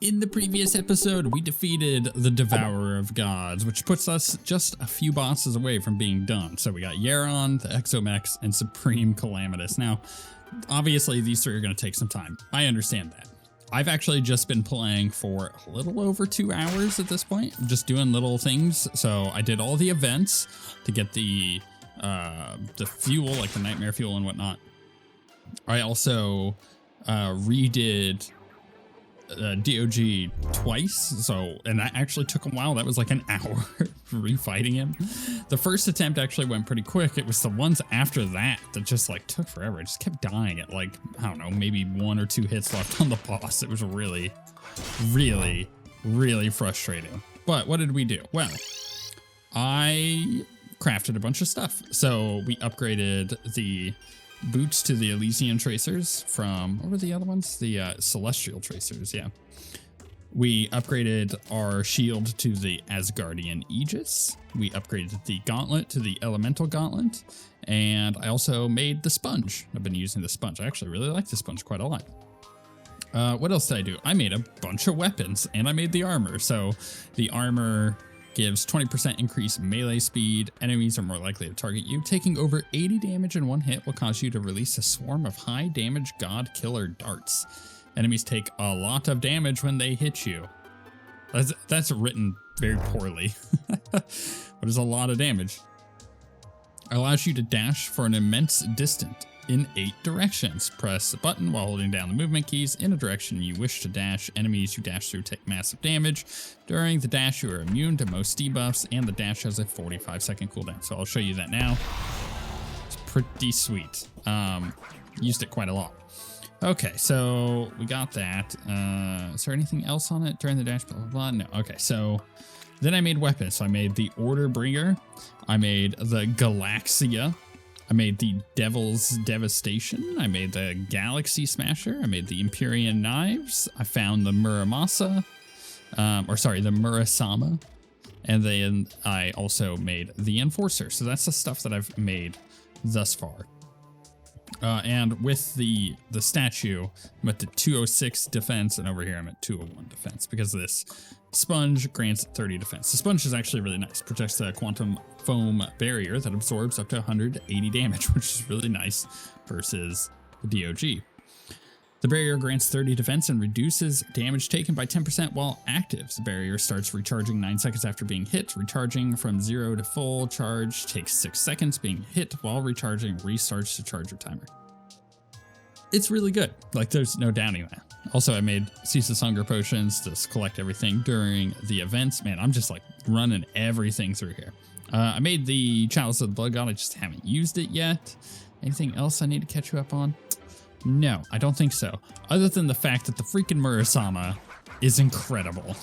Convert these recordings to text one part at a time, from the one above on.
In the previous episode, we defeated the Devourer of Gods, which puts us just a few bosses away from being done. So we got Yharon, the Exomex, and Supreme Calamitous. Now, obviously, these three are going to take some time. I understand that. I've actually just been playing for a little over 2 hours at this point, just doing little things. So I did all the events to get the fuel, like the nightmare fuel and whatnot. I also redid DOG twice, and that actually took a while. That was like an hour refighting him. The first attempt actually went pretty quick. It was the ones after that that just like took forever. I just kept dying at like, I don't know, maybe 1 or 2 hits left on the boss. It was really, really, really frustrating. But what did we do? Well, I crafted a bunch of stuff. So we upgraded the boots to the Elysian Tracers from, what were the other ones? The Celestial Tracers, yeah. We upgraded our shield to the Asgardian Aegis. We upgraded the gauntlet to the Elemental Gauntlet. And I also made the sponge. I've been using the sponge. I actually really like the sponge quite a lot. What else did I do? I made a bunch of weapons and I made the armor. So the armor gives 20% increased melee speed. Enemies are more likely to target you. Taking over 80 damage in one hit will cause you to release a swarm of high damage god killer darts. Enemies take a lot of damage when they hit you. That's written very poorly. But it's a lot of damage. Allows you to dash for an immense distance in 8 directions. Press a button while holding down the movement keys in a direction you wish to dash. Enemies you dash through take massive damage. During the dash, you are immune to most debuffs, and the dash has a 45-second cooldown. So I'll show you that now. It's pretty sweet. Used it quite a lot. Okay, so we got that. Is there anything else on it during the dash? Blah, blah, blah. No. Okay, so then I made weapons. So I made the Order Bringer. I made the Galaxia. I made the Devil's Devastation. I made the Galaxy Smasher. I made the Empyrean Knives. I found the Muramasa, the Murasama. And then I also made the Enforcer. So that's the stuff that I've made thus far. And with the statue, I'm at the 206 defense, and over here I'm at 201 defense because this sponge grants 30 defense. The sponge is actually really nice. Protects the quantum foam barrier that absorbs up to 180 damage, which is really nice versus the DOG. The barrier grants 30 defense and reduces damage taken by 10% while active. The barrier starts recharging 9 seconds after being hit. Recharging from 0 to full charge takes 6 seconds. Being hit while recharging restarts the charger timer. It's really good. Like, there's no doubting that. Also, I made Ceaseless Hunger Potions to collect everything during the events. Man, I'm just like running everything through here. I made the Chalice of the Blood God. I just haven't used it yet. Anything else I need to catch you up on? No, I don't think so. Other than the fact that the freaking Murasama is incredible.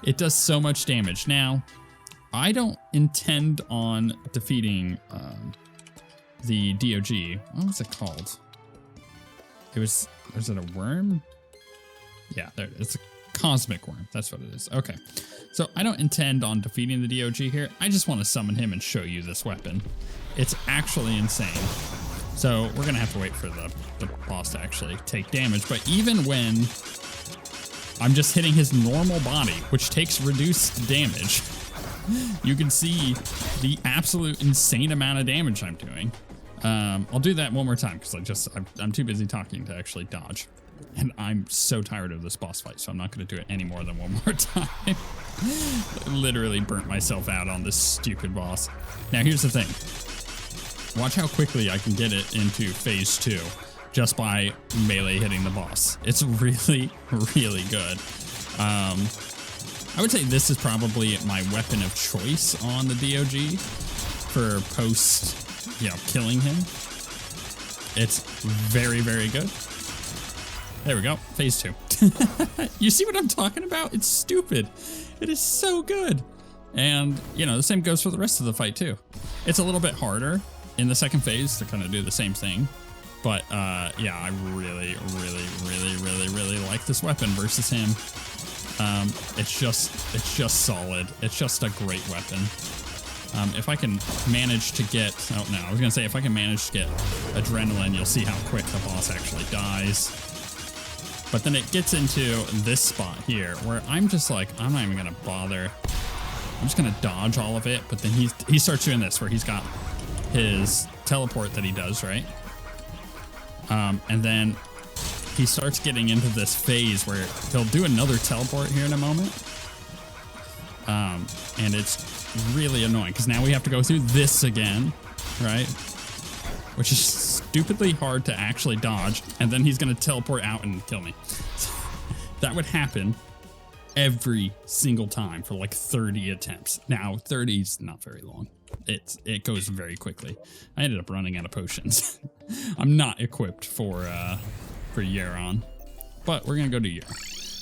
It does so much damage. Now, I don't intend on defeating the DOG. What was it called? Was it a worm? Yeah, it's a cosmic worm. That's what it is. Okay. So I don't intend on defeating the DOG here. I just want to summon him and show you this weapon. It's actually insane. So we're going to have to wait for the boss to actually take damage. But even when I'm just hitting his normal body, which takes reduced damage, you can see the absolute insane amount of damage I'm doing. I'll do that one more time because I'm too busy talking to actually dodge. And I'm so tired of this boss fight, so I'm not going to do it any more than one more time. I literally burnt myself out on this stupid boss. Now, here's the thing. Watch how quickly I can get it into phase 2 just by melee hitting the boss. It's really, really good. I would say this is probably my weapon of choice on the DOG for post, killing him. It's very, very good. There we go. Phase 2. You see what I'm talking about? It's stupid. It is so good. And, the same goes for the rest of the fight too. It's a little bit harder in the second phase to kind of do the same thing. But yeah, I really, really, really, really, really like this weapon versus him. It's just solid. It's just a great weapon. If I can manage to get, I was gonna say if I can manage to get adrenaline, you'll see how quick the boss actually dies. But then it gets into this spot here where I'm just like, I'm not even gonna bother. I'm just gonna dodge all of it. But then he starts doing this where he's got his teleport that he does, right? And then he starts getting into this phase where he'll do another teleport here in a moment. And it's really annoying because now we have to go through this again, right? Which is stupidly hard to actually dodge. And then he's going to teleport out and kill me. That would happen every single time for like 30 attempts. Now, 30 is not very long. It goes very quickly. I ended up running out of potions. I'm not equipped for Yharon, but we're gonna go to Yharon.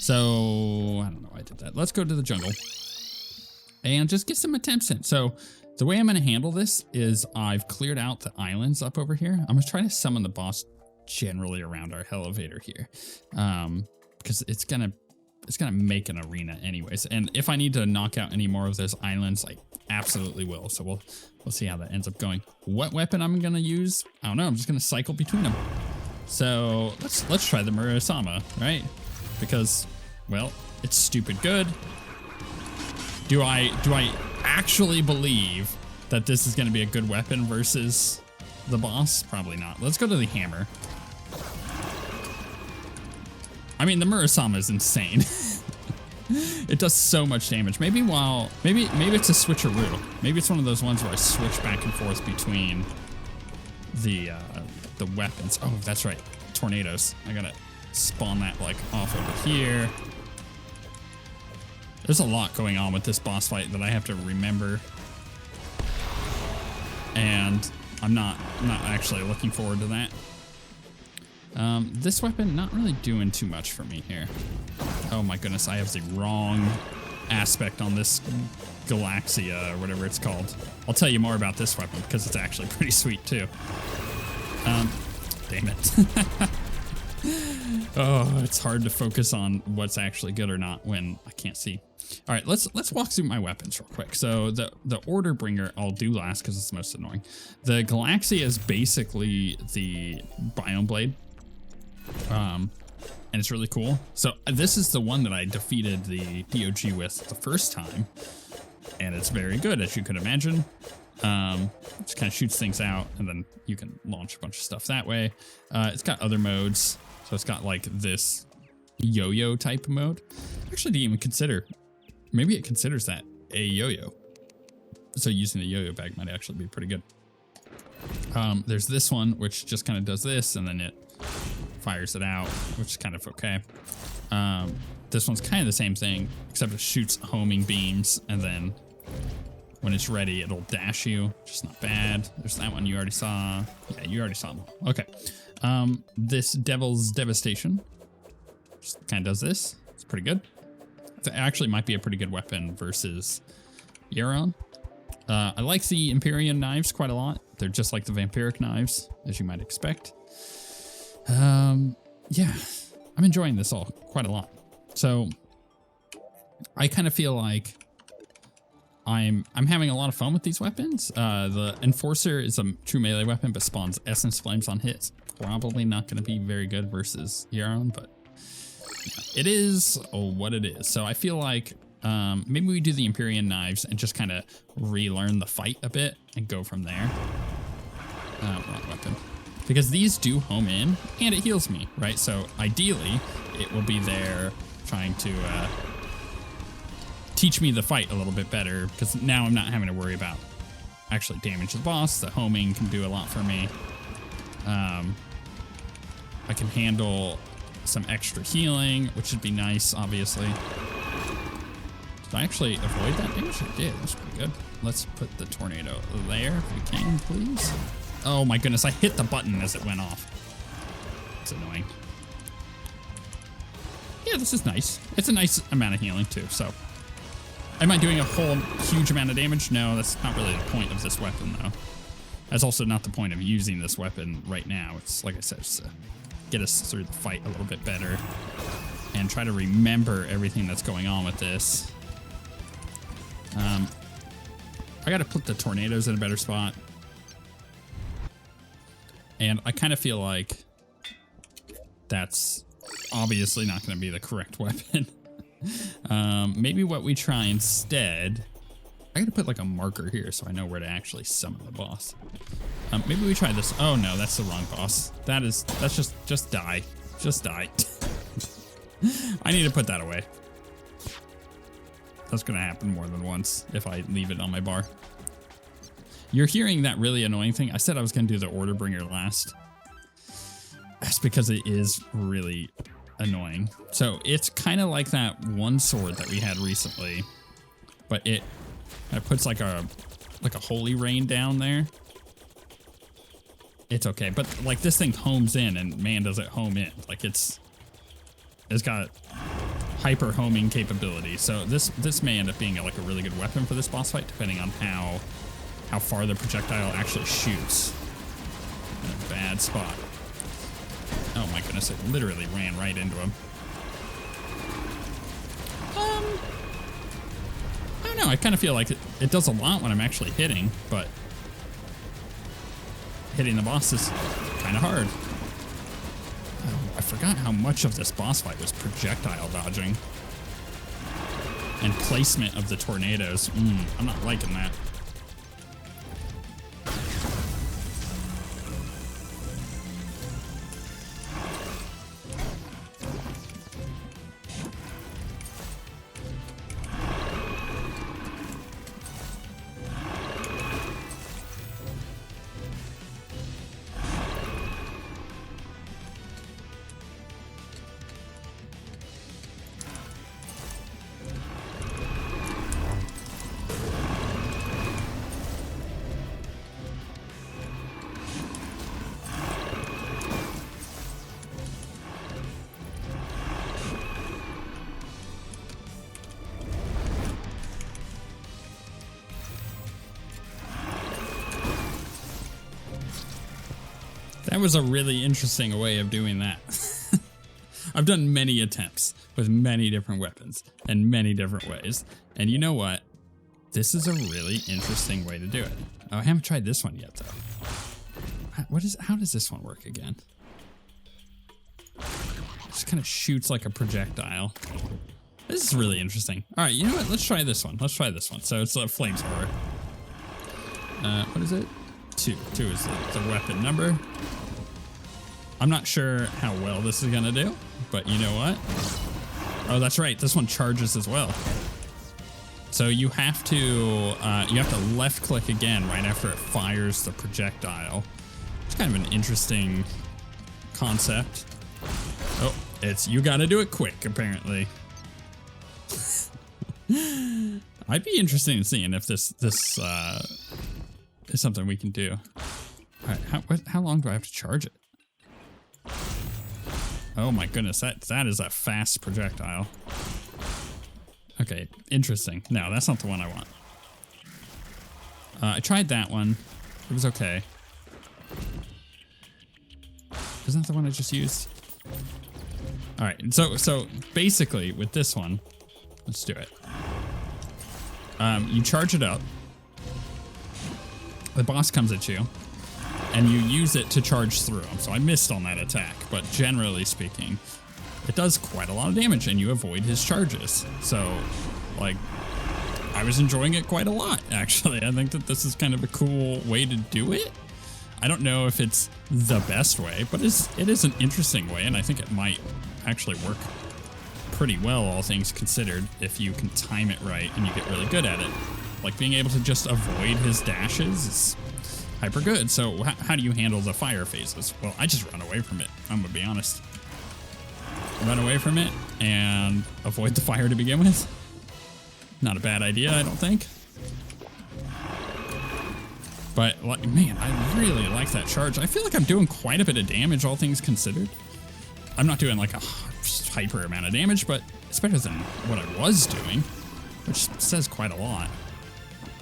So I don't know why I did that. Let's go to the jungle and just get some attempts in. So the way I'm gonna handle this is I've cleared out the islands up over here. I'm gonna try to summon the boss generally around our elevator here, because it's gonna make an arena anyways. And if I need to knock out any more of those islands, I absolutely will. So we'll see how that ends up going. What weapon I'm gonna use? I don't know. I'm just gonna cycle between them. So let's try the Murasama, right? Because, well, it's stupid good. Do I actually believe that this is gonna be a good weapon versus the boss? Probably not. Let's go to the hammer. I mean, the Murasama is insane. It does so much damage. Maybe it's a switcheroo. Maybe it's one of those ones where I switch back and forth between the weapons. Oh, that's right. Tornadoes. I gotta spawn that like off over here. There's a lot going on with this boss fight that I have to remember. And I'm not actually looking forward to that. This weapon not really doing too much for me here. Oh my goodness, I have the wrong aspect on this Galaxia or whatever it's called. I'll tell you more about this weapon because it's actually pretty sweet too. Damn it. Oh, it's hard to focus on what's actually good or not when I can't see. All right, let's walk through my weapons real quick. So the Order Bringer I'll do last because it's the most annoying. The Galaxia is basically the Biome Blade. And it's really cool. So this is the one that I defeated the DOG with the first time. And it's very good, as you could imagine. It just kind of shoots things out, and then you can launch a bunch of stuff that way. It's got other modes. So it's got like this yo-yo type mode. I actually didn't even consider, maybe it considers that a yo-yo. So using the yo-yo bag might actually be pretty good. There's this one, which just kind of does this, and then it fires it out, which is kind of okay. This one's kind of the same thing, except it shoots homing beams, and then when it's ready, it'll dash you, which is not bad. There's that one you already saw. Yeah, you already saw them. Okay. This Devil's Devastation just kind of does this. It's pretty good. It actually might be a pretty good weapon versus Yharon. I like the Empyrean knives quite a lot. They're just like the vampiric knives, as you might expect. Yeah, I'm enjoying this all quite a lot. So I kind of feel like I'm having a lot of fun with these weapons. The Enforcer is a true melee weapon, but spawns Essence Flames on hits. Probably not going to be very good versus Yharon, but it is what it is. So I feel like maybe we do the Empyrean knives and just kind of relearn the fight a bit and go from there. Wrong weapon. Because these do home in, and it heals me, right? So ideally, it will be there trying to teach me the fight a little bit better, because now I'm not having to worry about actually damage the boss. The homing can do a lot for me. I can handle some extra healing, which would be nice, obviously. Did I actually avoid that damage? I did. That's pretty good. Let's put the tornado there if we can, please. Oh my goodness, I hit the button as it went off. It's annoying. Yeah, this is nice. It's a nice amount of healing too, so. Am I doing a whole huge amount of damage? No, that's not really the point of this weapon though. That's also not the point of using this weapon right now. It's, like I said, just to get us through the fight a little bit better and try to remember everything that's going on with this. I gotta put the tornadoes in a better spot. And I kind of feel like that's obviously not going to be the correct weapon. Maybe what we try instead, I gotta put like a marker here so I know where to actually summon the boss. Maybe we try this. Oh no, that's the wrong boss. That's just die. Just die. I need to put that away. That's gonna happen more than once if I leave it on my bar. You're hearing that really annoying thing? I said I was gonna do the Order Bringer last. That's because it is really annoying. So it's kind of like that one sword that we had recently, but it puts like a holy rain down there. It's okay, but like this thing homes in, and man, does it home in. Like it's got hyper homing capability. So this may end up being like a really good weapon for this boss fight, depending on how far the projectile actually shoots. In a bad spot. Oh my goodness, it literally ran right into him. I don't know, I kind of feel like it does a lot when I'm actually hitting, but hitting the boss is kind of hard. Oh, I forgot how much of this boss fight was projectile dodging. And placement of the tornadoes. I'm not liking that. That was a really interesting way of doing that. I've done many attempts with many different weapons and many different ways. And you know what? This is a really interesting way to do it. Oh, I haven't tried this one yet, though. How does this one work again? It just kind of shoots like a projectile. This is really interesting. All right, you know what? Let's try this one. So it's a flamethrower. What is it? 2. 2 is the weapon number. I'm not sure how well this is gonna do, but you know what? Oh, that's right. This one charges as well. So you have to left click again right after it fires the projectile. It's kind of an interesting concept. Oh, you gotta do it quick, apparently. I'd be interested in seeing if this is something we can do. All right, how long do I have to charge it? Oh my goodness, that is a fast projectile. Okay, interesting. No, that's not the one I want. I tried that one. It was okay. Isn't that the one I just used? All right, so basically with this one, let's do it. You charge it up. The boss comes at you, and you use it to charge through him. So I missed on that attack, but generally speaking, it does quite a lot of damage, and you avoid his charges. So, like, I was enjoying it quite a lot, actually. I think that this is kind of a cool way to do it. I don't know if it's the best way, but it is an interesting way, and I think it might actually work pretty well, all things considered, if you can time it right and you get really good at it. Like, being able to just avoid his dashes is hyper good. So how do you handle the fire phases? Well, I just run away from it. I'm gonna be honest. Run away from it and avoid the fire to begin with. Not a bad idea, I don't think. But, like, man, I really like that charge. I feel like I'm doing quite a bit of damage, all things considered. I'm not doing like a hyper amount of damage, but it's better than what I was doing, which says quite a lot.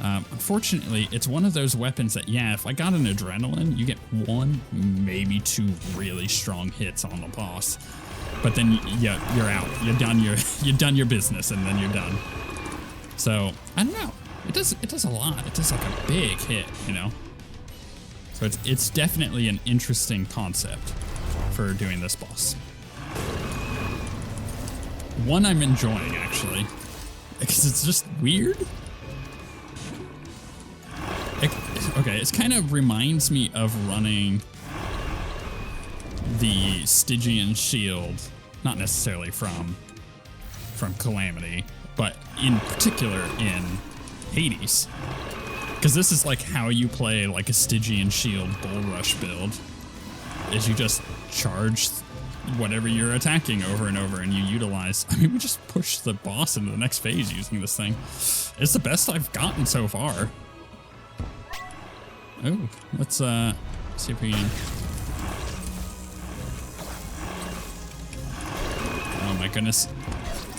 Unfortunately, it's one of those weapons that, yeah, if I got an adrenaline, you get 1, maybe 2 really strong hits on the boss. But then you're out. You're done your business, and then you're done. So I don't know. It does a lot. It does like a big hit, you know. So it's definitely an interesting concept for doing this boss. one I'm enjoying, actually. Because it's just weird. Okay, it kind of reminds me of running the Stygian shield, not necessarily from Calamity, but in particular in Hades. Because this is like how you play like a Stygian shield bull rush build, is you just charge whatever you're attacking over and over, and you utilize, I mean, we just push the boss into the next phase using this thing. It's the best I've gotten so far. Oh, let's see if we can. Oh my goodness.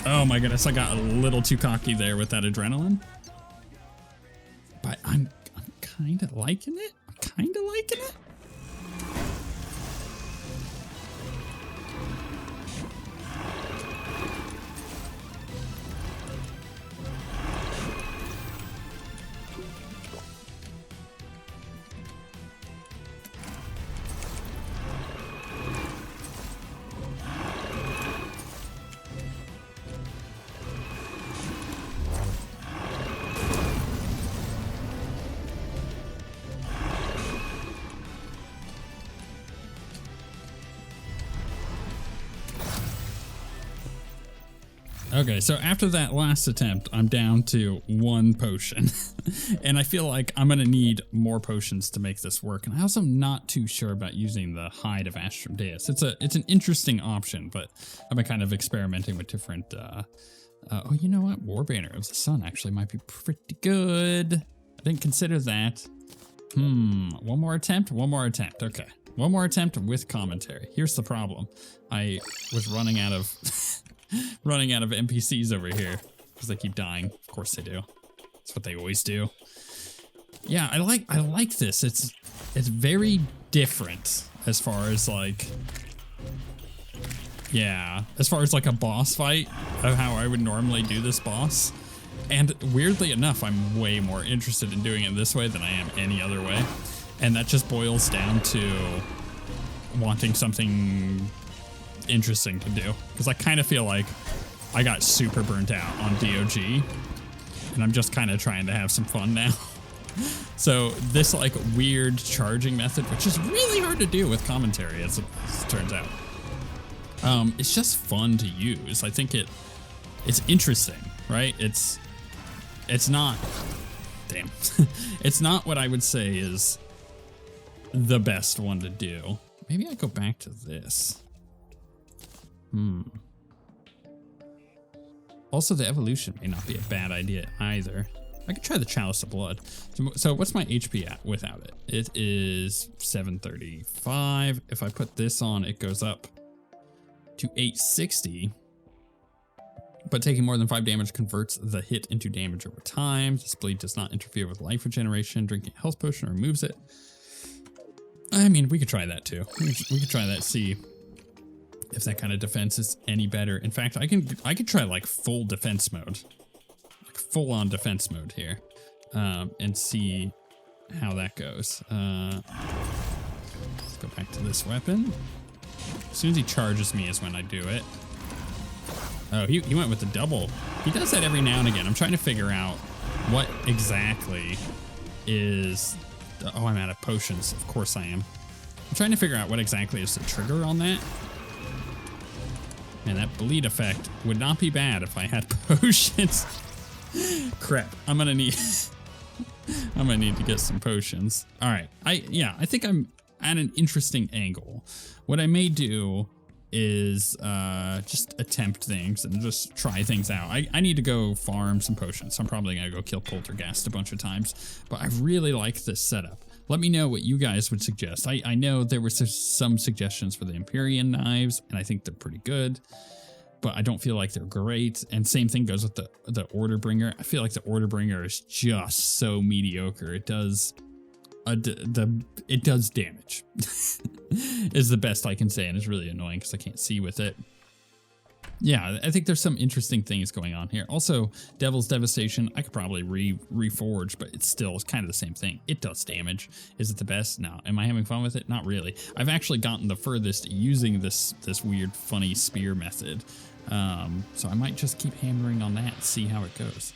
Oh my goodness, I got a little too cocky there with that adrenaline. But I'm kind of liking it. I'm kind of liking it. Okay, so after that last attempt, I'm down to 1 potion. And I feel like I'm gonna need more potions to make this work. And I also am not too sure about using the Hide of Astrodeus. It's an interesting option, but I've been kind of experimenting with different, oh, you know what? Warbanner of the Sun actually might be pretty good. I didn't consider that. One more attempt? One more attempt, okay. One more attempt with commentary. Here's the problem. I was running out of... running out of NPCs over here because they keep dying. Of course they do. That's what they always do. Yeah, I like this. It's very different as far as like, yeah, as far as like a boss fight of how I would normally do this boss. And weirdly enough, I'm way more interested in doing it this way than I am any other way. And that just boils down to wanting something interesting to do, because I kind of feel like I got super burnt out on DOG and I'm just kind of trying to have some fun now. So this like weird charging method, which is really hard to do with commentary as it turns out, it's just fun to use. I think it's interesting, right? It's not, damn, it's not what I would say is the best one to do. Maybe I go back to this. Also, the evolution may not be a bad idea either. I could try the Chalice of Blood. So what's my HP at without it? It is 735. If I put this on, it goes up to 860. But taking more than 5 damage converts the hit into damage over time. This bleed does not interfere with life regeneration. Drinking a health potion removes it. I mean, we could try that too. We could try that, see if that kind of defense is any better. In fact, I could try like full defense mode, like full on defense mode here, and see how that goes. Let's go back to this weapon. As soon as he charges me is when I do it. Oh, he went with the double. He does that every now and again. I'm trying to figure out what exactly is, oh, I'm out of potions. Of course I am. I'm trying to figure out what exactly is the trigger on that. Man, that bleed effect would not be bad if I had potions. Crap, I'm gonna need to get some potions. All right, I think I'm at an interesting angle. What I may do is just attempt things and just try things out. I need to go farm some potions. So I'm probably gonna go kill Poltergeist a bunch of times, but I really like this setup. Let me know what you guys would suggest. I know there were some suggestions for the Empyrean knives, and I think they're pretty good, but I don't feel like they're great. And same thing goes with the Order Bringer. I feel like the Order Bringer is just so mediocre. It does damage is the best I can say, and it's really annoying because I can't see with it. Yeah, I think there's some interesting things going on here. Also, Devil's Devastation, I could probably reforge, but it's still kind of the same thing. It does damage. Is it the best? No. Am I having fun with it? Not really. I've actually gotten the furthest using this weird, funny spear method So I might just keep hammering on that and see how it goes.